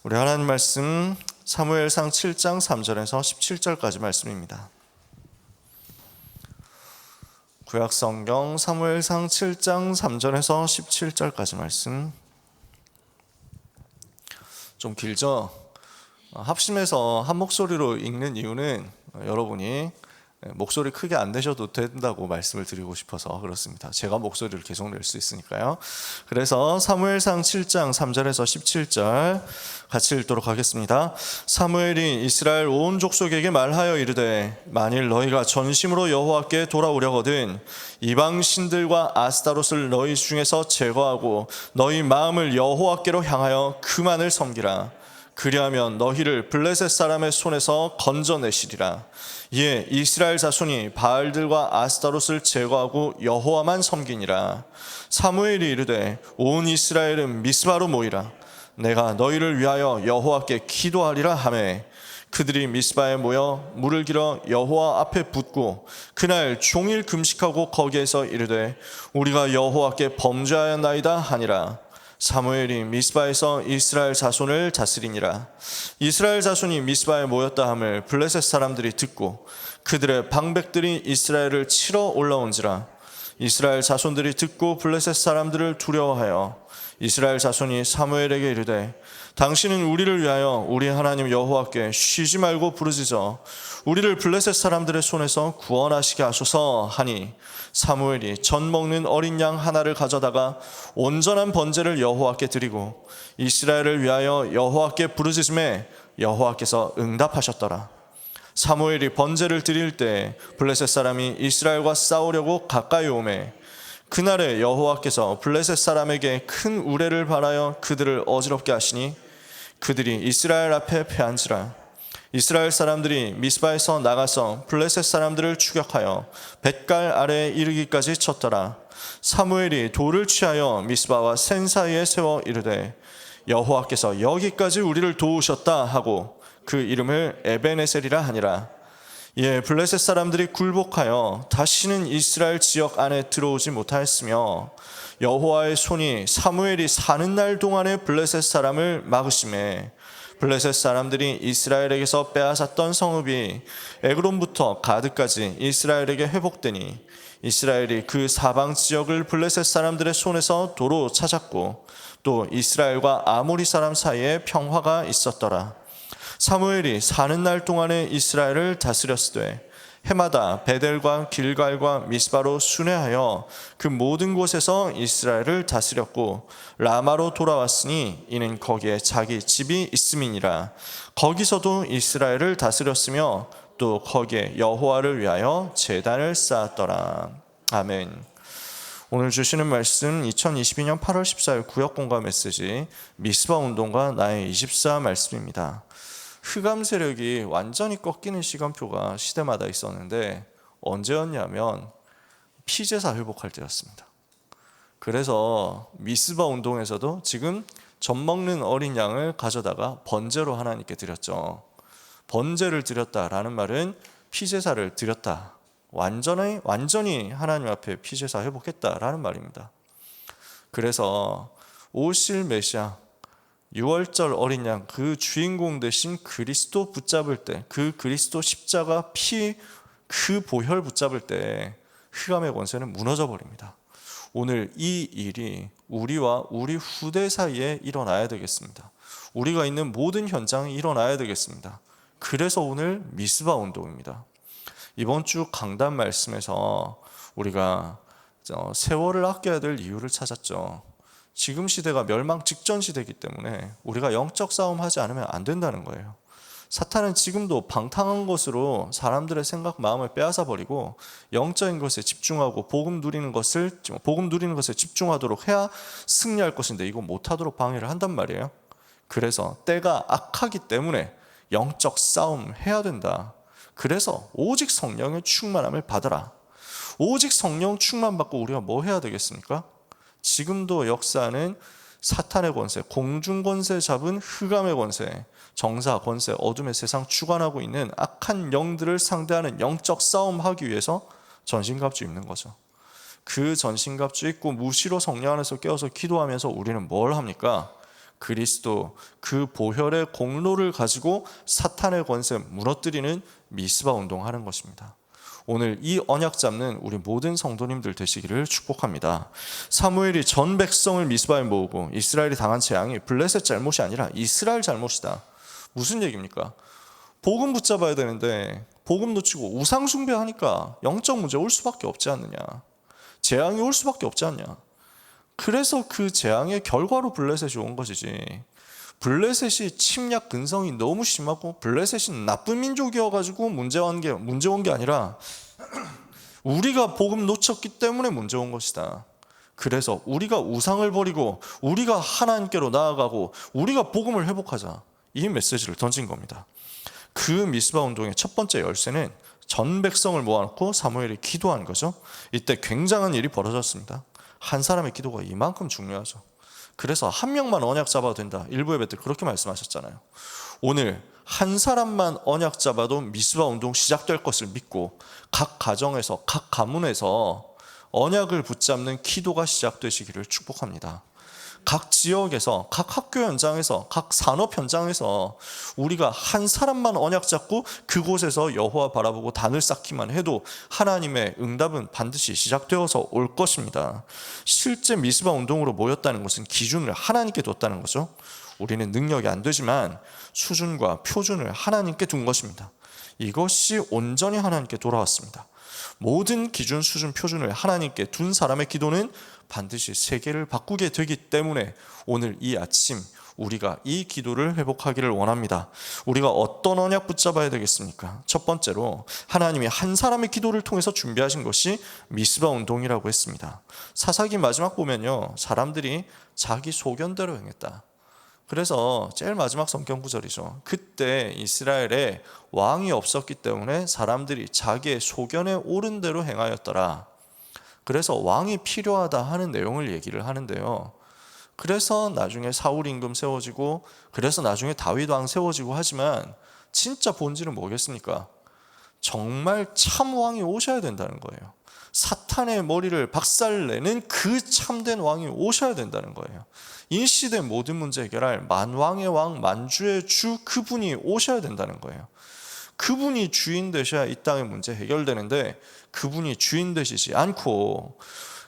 우리 하나님 말씀 사무엘상 7장 3절에서 17절까지 말씀입니다. 구약성경 사무엘상 7장 3절에서 17절까지 말씀. 좀 길죠? 합심해서 한 목소리로 읽는 이유는 여러분이 목소리 크게 안 내셔도 된다고 말씀을 드리고 싶어서 그렇습니다. 제가 목소리를 계속 낼 수 있으니까요. 그래서 사무엘상 7장 3절에서 17절 같이 읽도록 하겠습니다. 사무엘이 이스라엘 온 족속에게 말하여 이르되 만일 너희가 전심으로 여호와께 돌아오려거든 이방 신들과 아스타롯을 너희 중에서 제거하고 너희 마음을 여호와께로 향하여 그만을 섬기라. 그리하면 너희를 블레셋 사람의 손에서 건져내시리라. 이에 이스라엘 자손이 바알들과 아스타롯을 제거하고 여호와만 섬기니라. 사무엘이 이르되 온 이스라엘은 미스바로 모이라. 내가 너희를 위하여 여호와께 기도하리라 하매 그들이 미스바에 모여 물을 길어 여호와 앞에 붓고 그날 종일 금식하고 거기에서 이르되 우리가 여호와께 범죄하였나이다 하니라. 사무엘이 미스바에서 이스라엘 자손을 다스리니라. 이스라엘 자손이 미스바에 모였다 함을 블레셋 사람들이 듣고 그들의 방백들이 이스라엘을 치러 올라온지라. 이스라엘 자손들이 듣고 블레셋 사람들을 두려워하여 이스라엘 자손이 사무엘에게 이르되 당신은 우리를 위하여 우리 하나님 여호와께 쉬지 말고 부르짖어 우리를 블레셋 사람들의 손에서 구원하시게 하소서 하니 사무엘이 전 먹는 어린 양 하나를 가져다가 온전한 번제를 여호와께 드리고 이스라엘을 위하여 여호와께 부르짖음에 여호와께서 응답하셨더라. 사무엘이 번제를 드릴 때 블레셋 사람이 이스라엘과 싸우려고 가까이 오매 그날에 여호와께서 블레셋 사람에게 큰 우레를 발하여 그들을 어지럽게 하시니 그들이 이스라엘 앞에 패한지라. 이스라엘 사람들이 미스바에서 나가서 블레셋 사람들을 추격하여 벳갈 아래에 이르기까지 쳤더라. 사무엘이 돌을 취하여 미스바와 센 사이에 세워 이르되 여호와께서 여기까지 우리를 도우셨다 하고 그 이름을 에벤에셀이라 하니라. 이에 블레셋 사람들이 굴복하여 다시는 이스라엘 지역 안에 들어오지 못하였으며 여호와의 손이 사무엘이 사는 날 동안에 블레셋 사람을 막으심에 블레셋 사람들이 이스라엘에게서 빼앗았던 성읍이 에그론부터 가드까지 이스라엘에게 회복되니 이스라엘이 그 사방 지역을 블레셋 사람들의 손에서 도로 찾았고 또 이스라엘과 아모리 사람 사이에 평화가 있었더라. 사무엘이 사는 날 동안에 이스라엘을 다스렸으되 해마다 베델과 길갈과 미스바로 순회하여 그 모든 곳에서 이스라엘을 다스렸고 라마로 돌아왔으니 이는 거기에 자기 집이 있음이니라. 거기서도 이스라엘을 다스렸으며 또 거기에 여호와를 위하여 제단을 쌓았더라. 아멘. 오늘 주시는 말씀 2022년 8월 14일 구역공감 메시지 미스바 운동과 나의 24 말씀입니다. 흑암 세력이 완전히 꺾이는 시간표가 시대마다 있었는데 언제였냐면 피제사 회복할 때였습니다. 그래서 미스바 운동에서도 지금 젖 먹는 어린 양을 가져다가 번제로 하나님께 드렸죠. 번제를 드렸다라는 말은 피제사를 드렸다. 완전히 하나님 앞에 피제사 회복했다라는 말입니다. 그래서 오실 메시아 6월절 어린 양 그 주인공 대신 그리스도 붙잡을 때 그 그리스도 십자가 피 그 보혈 붙잡을 때 흑암의 권세는 무너져 버립니다. 오늘 이 일이 우리와 우리 후대 사이에 일어나야 되겠습니다. 우리가 있는 모든 현장에 일어나야 되겠습니다. 그래서 오늘 미스바 운동입니다. 이번 주 강단 말씀에서 우리가 세월을 아껴야 될 이유를 찾았죠. 지금 시대가 멸망 직전 시대이기 때문에 우리가 영적 싸움 하지 않으면 안 된다는 거예요. 사탄은 지금도 방탕한 것으로 사람들의 생각, 마음을 빼앗아 버리고 영적인 것에 집중하고 복음 누리는 것에 집중하도록 해야 승리할 것인데 이거 못하도록 방해를 한단 말이에요. 그래서 때가 악하기 때문에 영적 싸움 해야 된다. 그래서 오직 성령의 충만함을 받아라. 오직 성령 충만 받고 우리가 뭐 해야 되겠습니까? 지금도 역사는 사탄의 권세, 공중 권세 잡은 흑암의 권세, 정사 권세, 어둠의 세상 주관하고 있는 악한 영들을 상대하는 영적 싸움하기 위해서 전신갑주 입는 거죠. 그 전신갑주 입고 무시로 성령 안에서 깨어서 기도하면서 우리는 뭘 합니까? 그리스도 그 보혈의 공로를 가지고 사탄의 권세 무너뜨리는 미스바 운동하는 것입니다. 오늘 이 언약 잡는 우리 모든 성도님들 되시기를 축복합니다. 사무엘이 전 백성을 미스바에 모으고 이스라엘이 당한 재앙이 블레셋 잘못이 아니라 이스라엘 잘못이다. 무슨 얘기입니까? 복음 붙잡아야 되는데 복음 놓치고 우상 숭배하니까 영적 문제 올 수밖에 없지 않느냐. 재앙이 올 수밖에 없지 않냐. 그래서 그 재앙의 결과로 블레셋이 온 것이지. 블레셋이 침략 근성이 너무 심하고 블레셋이 나쁜 민족이어가지고 문제 온 게 아니라 우리가 복음 놓쳤기 때문에 문제 온 것이다. 그래서 우리가 우상을 버리고 우리가 하나님께로 나아가고 우리가 복음을 회복하자. 이 메시지를 던진 겁니다. 그 미스바 운동의 첫 번째 열쇠는 전 백성을 모아놓고 사무엘이 기도한 거죠. 이때 굉장한 일이 벌어졌습니다. 한 사람의 기도가 이만큼 중요하죠. 그래서 한 명만 언약 잡아도 된다. 일부 예배 때 그렇게 말씀하셨잖아요. 오늘 한 사람만 언약 잡아도 미스바 운동 시작될 것을 믿고 각 가정에서 각 가문에서 언약을 붙잡는 기도가 시작되시기를 축복합니다. 각 지역에서 각 학교 현장에서 각 산업 현장에서 우리가 한 사람만 언약 잡고 그곳에서 여호와 바라보고 단을 쌓기만 해도 하나님의 응답은 반드시 시작되어서 올 것입니다. 실제 미스바 운동으로 모였다는 것은 기준을 하나님께 뒀다는 거죠. 우리는 능력이 안 되지만 수준과 표준을 하나님께 둔 것입니다. 이것이 온전히 하나님께 돌아왔습니다. 모든 기준, 수준, 표준을 하나님께 둔 사람의 기도는 반드시 세계를 바꾸게 되기 때문에 오늘 이 아침 우리가 이 기도를 회복하기를 원합니다. 우리가 어떤 언약 붙잡아야 되겠습니까? 첫 번째로 하나님이 한 사람의 기도를 통해서 준비하신 것이 미스바 운동이라고 했습니다. 사사기 마지막 보면요, 사람들이 자기 소견대로 행했다. 그래서 제일 마지막 성경 구절이죠. 그때 이스라엘에 왕이 없었기 때문에 사람들이 자기의 소견에 옳은 대로 행하였더라. 그래서 왕이 필요하다 하는 내용을 얘기를 하는데요. 그래서 나중에 사울 임금 세워지고 그래서 나중에 다윗 왕 세워지고 하지만 진짜 본질은 뭐겠습니까? 정말 참 왕이 오셔야 된다는 거예요. 사탄의 머리를 박살내는 그 참된 왕이 오셔야 된다는 거예요. 이 시대 모든 문제 해결할 만왕의 왕, 만주의 주, 그분이 오셔야 된다는 거예요. 그분이 주인 되셔야 이 땅의 문제 해결되는데 그분이 주인 되시지 않고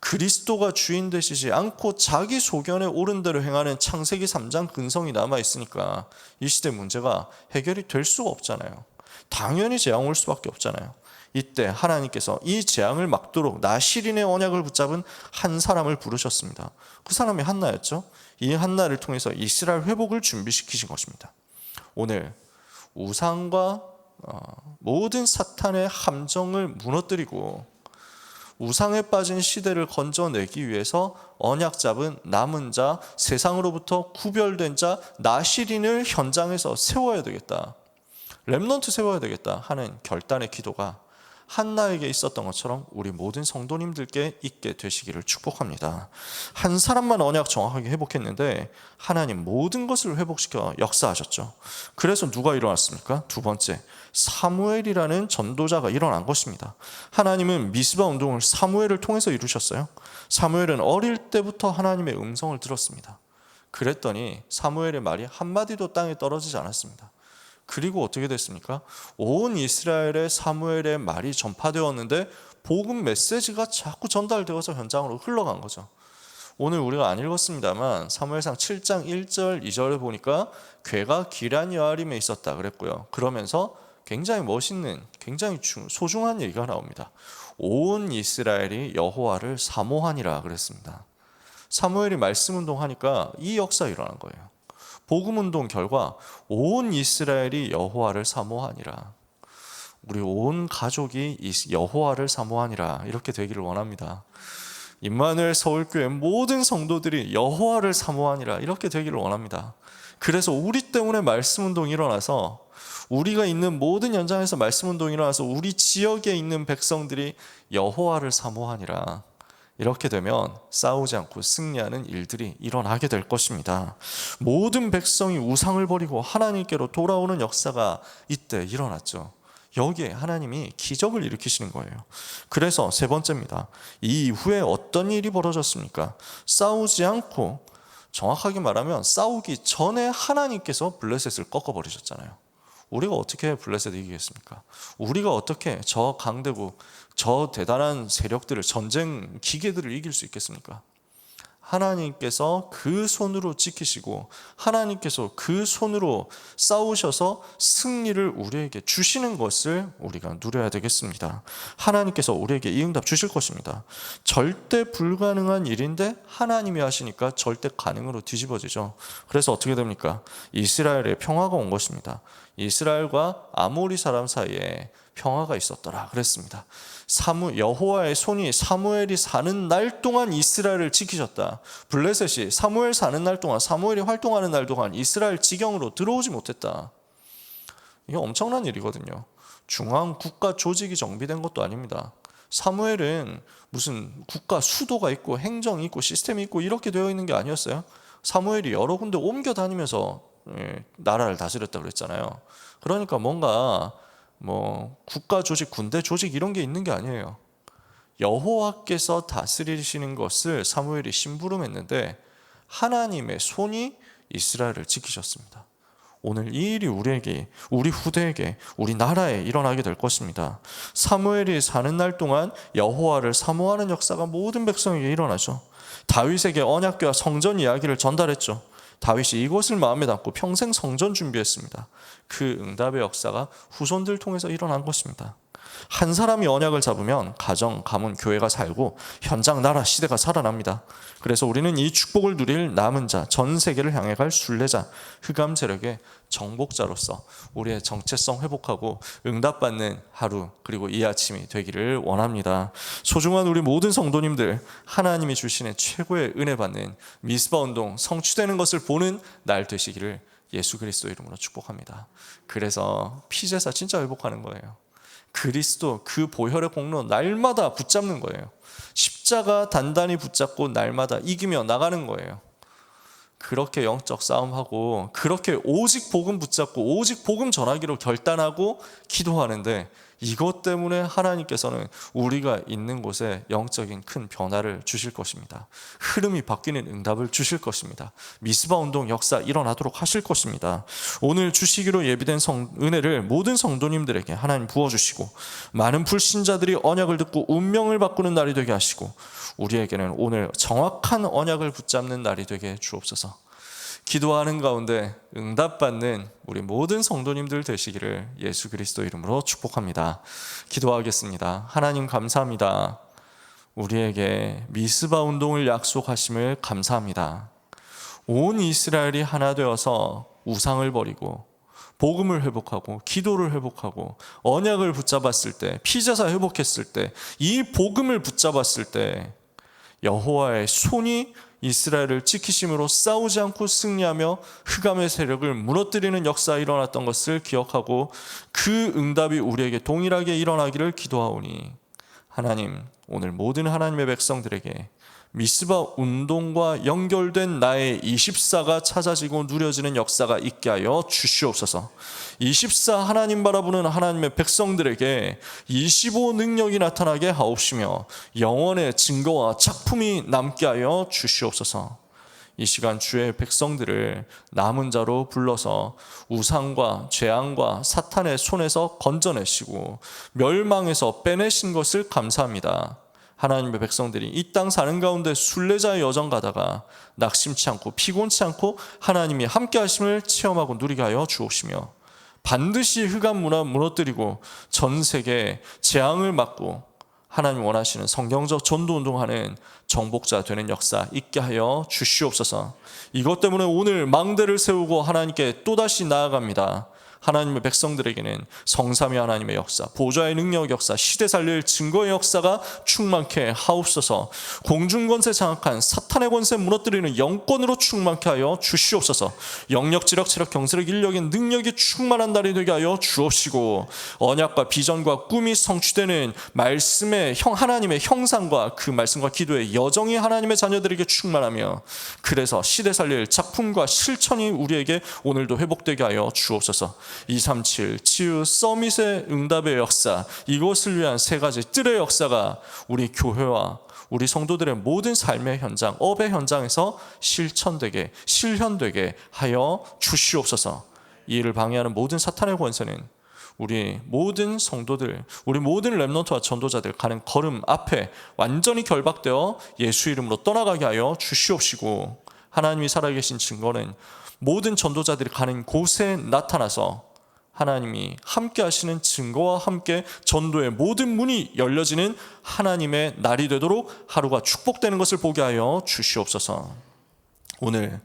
그리스도가 주인 되시지 않고 자기 소견에 옳은 대로 행하는 창세기 3장 근성이 남아있으니까 이 시대 문제가 해결이 될 수가 없잖아요. 당연히 재앙 올 수밖에 없잖아요. 이때 하나님께서 이 재앙을 막도록 나실인의 언약을 붙잡은 한 사람을 부르셨습니다. 그 사람이 한나였죠. 이 한나를 통해서 이스라엘 회복을 준비시키신 것입니다. 오늘 우상과 모든 사탄의 함정을 무너뜨리고 우상에 빠진 시대를 건져내기 위해서 언약 잡은 남은 자, 세상으로부터 구별된 자, 나실인을 현장에서 세워야 되겠다, 렘넌트 세워야 되겠다 하는 결단의 기도가 한나에게 있었던 것처럼 우리 모든 성도님들께 있게 되시기를 축복합니다. 한 사람만 언약 정확하게 회복했는데 하나님 모든 것을 회복시켜 역사하셨죠. 그래서 누가 일어났습니까? 두 번째, 사무엘이라는 전도자가 일어난 것입니다. 하나님은 미스바 운동을 사무엘을 통해서 이루셨어요. 사무엘은 어릴 때부터 하나님의 음성을 들었습니다. 그랬더니 사무엘의 말이 한마디도 땅에 떨어지지 않았습니다. 그리고 어떻게 됐습니까? 온 이스라엘의 사무엘의 말이 전파되었는데 복음 메시지가 자꾸 전달되어서 현장으로 흘러간 거죠. 오늘 우리가 안 읽었습니다만 사무엘상 7장 1절 2절을 보니까 괴가 기럇 여아림에 있었다 그랬고요. 그러면서 굉장히 멋있는, 굉장히 소중한 얘기가 나옵니다. 온 이스라엘이 여호와를 사모하니라 그랬습니다. 사무엘이 말씀 운동하니까 이 역사가 일어난 거예요. 복음운동 결과 온 이스라엘이 여호와를 사모하니라. 우리 온 가족이 여호와를 사모하니라 이렇게 되기를 원합니다. 임마누엘 서울교회 모든 성도들이 여호와를 사모하니라 이렇게 되기를 원합니다. 그래서 우리 때문에 말씀운동이 일어나서 우리가 있는 모든 현장에서 말씀운동이 일어나서 우리 지역에 있는 백성들이 여호와를 사모하니라. 이렇게 되면 싸우지 않고 승리하는 일들이 일어나게 될 것입니다. 모든 백성이 우상을 버리고 하나님께로 돌아오는 역사가 이때 일어났죠. 여기에 하나님이 기적을 일으키시는 거예요. 그래서 세 번째입니다. 이 이후에 어떤 일이 벌어졌습니까? 싸우지 않고 정확하게 말하면 싸우기 전에 하나님께서 블레셋을 꺾어버리셨잖아요. 우리가 어떻게 블레셋을 이기겠습니까? 우리가 어떻게 저 강대국, 저 대단한 세력들을, 전쟁 기계들을 이길 수 있겠습니까? 하나님께서 그 손으로 지키시고 하나님께서 그 손으로 싸우셔서 승리를 우리에게 주시는 것을 우리가 누려야 되겠습니다. 하나님께서 우리에게 이 응답 주실 것입니다. 절대 불가능한 일인데 하나님이 하시니까 절대 가능으로 뒤집어지죠. 그래서 어떻게 됩니까? 이스라엘에 평화가 온 것입니다. 이스라엘과 아모리 사람 사이에 평화가 있었더라 그랬습니다. 여호와의 손이 사무엘이 사는 날 동안 이스라엘을 지키셨다. 블레셋이 사무엘 사는 날 동안, 사무엘이 활동하는 날 동안 이스라엘 지경으로 들어오지 못했다. 이게 엄청난 일이거든요. 중앙 국가 조직이 정비된 것도 아닙니다. 사무엘은 무슨 국가 수도가 있고 행정이 있고 시스템이 있고 이렇게 되어 있는 게 아니었어요. 사무엘이 여러 군데 옮겨 다니면서 나라를 다스렸다 그랬잖아요. 그러니까 뭔가 국가 조직, 군대 조직 이런 게 있는 게 아니에요. 여호와께서 다스리시는 것을 사무엘이 심부름했는데 하나님의 손이 이스라엘을 지키셨습니다. 오늘 이 일이 우리에게, 우리 후대에게, 우리 나라에 일어나게 될 것입니다. 사무엘이 사는 날 동안 여호와를 사모하는 역사가 모든 백성에게 일어나죠. 다윗에게 언약궤와 성전 이야기를 전달했죠. 다윗이 이것을 마음에 담고 평생 성전 준비했습니다. 그 응답의 역사가 후손들 통해서 일어난 것입니다. 한 사람이 언약을 잡으면 가정, 가문, 교회가 살고 현장, 나라, 시대가 살아납니다. 그래서 우리는 이 축복을 누릴 남은 자, 전 세계를 향해 갈 순례자, 흑암 세력의 정복자로서 우리의 정체성 회복하고 응답받는 하루, 그리고 이 아침이 되기를 원합니다. 소중한 우리 모든 성도님들, 하나님이 주시는 최고의 은혜 받는 미스바 운동 성취되는 것을 보는 날 되시기를 예수 그리스도 이름으로 축복합니다. 그래서 피제사 진짜 회복하는 거예요. 그리스도 그 보혈의 공로 날마다 붙잡는 거예요. 십자가 단단히 붙잡고 날마다 이기며 나가는 거예요. 그렇게 영적 싸움하고 그렇게 오직 복음 붙잡고 오직 복음 전하기로 결단하고 기도하는데 이것 때문에 하나님께서는 우리가 있는 곳에 영적인 큰 변화를 주실 것입니다. 흐름이 바뀌는 응답을 주실 것입니다. 미스바 운동 역사 일어나도록 하실 것입니다. 오늘 주시기로 예비된 은혜를 모든 성도님들에게 하나님 부어주시고 많은 불신자들이 언약을 듣고 운명을 바꾸는 날이 되게 하시고 우리에게는 오늘 정확한 언약을 붙잡는 날이 되게 주옵소서. 기도하는 가운데 응답받는 우리 모든 성도님들 되시기를 예수 그리스도 이름으로 축복합니다. 기도하겠습니다. 하나님 감사합니다. 우리에게 미스바 운동을 약속하심을 감사합니다. 온 이스라엘이 하나 되어서 우상을 버리고 복음을 회복하고 기도를 회복하고 언약을 붙잡았을 때, 피제사 회복했을 때, 이 복음을 붙잡았을 때 여호와의 손이 이스라엘을 지키심으로 싸우지 않고 승리하며 흑암의 세력을 무너뜨리는 역사가 일어났던 것을 기억하고 그 응답이 우리에게 동일하게 일어나기를 기도하오니 하나님, 오늘 모든 하나님의 백성들에게 미스바 운동과 연결된 나의 24가 찾아지고 누려지는 역사가 있게 하여 주시옵소서. 24 하나님 바라보는 하나님의 백성들에게 25 능력이 나타나게 하옵시며 영원의 증거와 작품이 남게 하여 주시옵소서. 이 시간 주의 백성들을 남은 자로 불러서 우상과 재앙과 사탄의 손에서 건져내시고 멸망에서 빼내신 것을 감사합니다. 하나님의 백성들이 이 땅 사는 가운데 순례자의 여정 가다가 낙심치 않고 피곤치 않고 하나님이 함께 하심을 체험하고 누리게 하여 주옵시며 반드시 흑암 문화 무너뜨리고 전 세계에 재앙을 막고 하나님 원하시는 성경적 전도운동하는 정복자 되는 역사 있게 하여 주시옵소서. 이것 때문에 오늘 망대를 세우고 하나님께 또다시 나아갑니다. 하나님의 백성들에게는 성삼위 하나님의 역사, 보좌의 능력 역사, 시대 살릴 증거의 역사가 충만케 하옵소서. 공중권세 장악한 사탄의 권세 무너뜨리는 영권으로 충만케 하여 주시옵소서. 영력, 지력, 체력, 경세력, 인력의 능력이 충만한 날이 되게 하여 주옵시고 언약과 비전과 꿈이 성취되는 말씀의 하나님의 형상과 그 말씀과 기도의 여정이 하나님의 자녀들에게 충만하며 그래서 시대 살릴 작품과 실천이 우리에게 오늘도 회복되게 하여 주옵소서. 237 치유 서밋의 응답의 역사, 이것을 위한 세 가지 뜰의 역사가 우리 교회와 우리 성도들의 모든 삶의 현장, 업의 현장에서 실현되게 하여 주시옵소서. 이 일을 방해하는 모든 사탄의 권세는 우리 모든 성도들, 우리 모든 렘넌트와 전도자들 가는 걸음 앞에 완전히 결박되어 예수 이름으로 떠나가게 하여 주시옵시고, 하나님이 살아계신 증거는 모든 전도자들이 가는 곳에 나타나서 하나님이 함께 하시는 증거와 함께 전도의 모든 문이 열려지는 하나님의 날이 되도록 하루가 축복되는 것을 보게 하여 주시옵소서. 오늘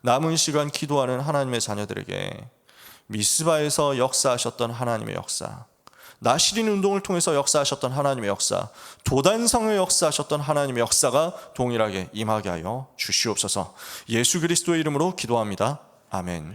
남은 시간 기도하는 하나님의 자녀들에게 미스바에서 역사하셨던 하나님의 역사, 나시린 운동을 통해서 역사하셨던 하나님의 역사, 도단성에 역사하셨던 하나님의 역사가 동일하게 임하게 하여 주시옵소서. 예수 그리스도의 이름으로 기도합니다. 아멘.